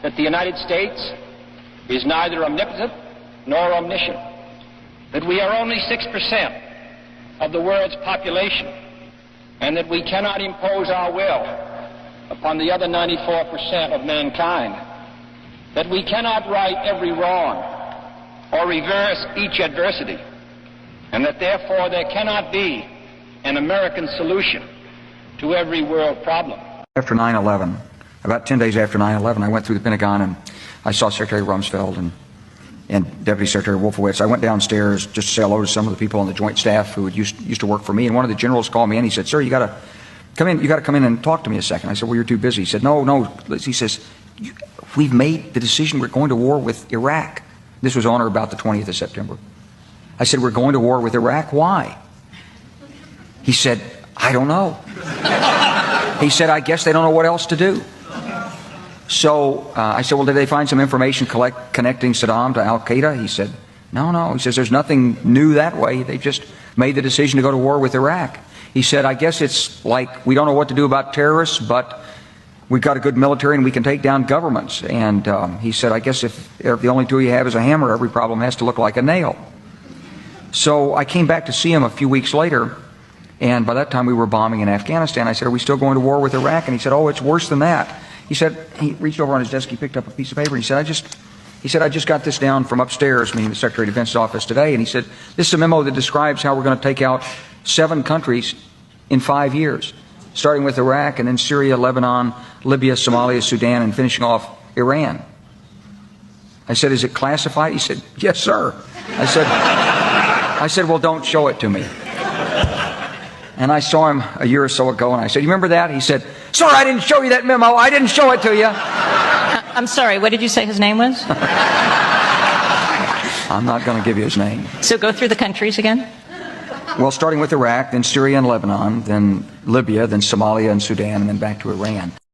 that the United States is neither omnipotent nor omniscient, that we are only 6% of the world's population, and that we cannot impose our will upon the other 94% of mankind, that we cannot right every wrong or reverse each adversity, and that therefore there cannot be an American solution to every world problem. After 9/11, about 10 days after 9/11, I went through the Pentagon and I saw Secretary Rumsfeld and Deputy Secretary Wolfowitz. I went downstairs just to say hello to some of the people on the Joint Staff who used to work for me, and one of the generals called me in. He said, "Sir, you got to come in and talk to me a second." I said, "Well, you're too busy." He said, No. He says, "We've made the decision. We're going to war with Iraq." This was on or about the 20th of September. I said, "We're going to war with Iraq. Why?" He said, "I don't know." He said, "I guess they don't know what else to do." So I said, "Well, did they find some information connecting Saddam to Al-Qaeda?" He said, No. He says, "There's nothing new that way. They just made the decision to go to war with Iraq." He said, "I guess it's like we don't know what to do about terrorists, but we've got a good military and we can take down governments." And he said, "I guess if the only tool you have is a hammer, every problem has to look like a nail." So I came back to see him a few weeks later, and by that time we were bombing in Afghanistan. I said, "Are we still going to war with Iraq?" And he said, "Oh, it's worse than that." He said, he reached over on his desk, he picked up a piece of paper, and he said, I just got this down from upstairs," meaning the Secretary of Defense's office, today, and he said, "This is a memo that describes how we're going to take out 7 countries in 5 years, starting with Iraq and then Syria, Lebanon, Libya, Somalia, Sudan, and finishing off Iran." I said, "Is it classified?" He said, "Yes, sir." I said, "Well, don't show it to me." And I saw him a year or so ago, and I said, "You remember that?" He said, "Sir, I didn't show you that memo. I didn't show it to you." I'm sorry, what did you say his name was? I'm not going to give you his name. So go through the countries again. Well, starting with Iraq, then Syria and Lebanon, then Libya, then Somalia and Sudan, and then back to Iran.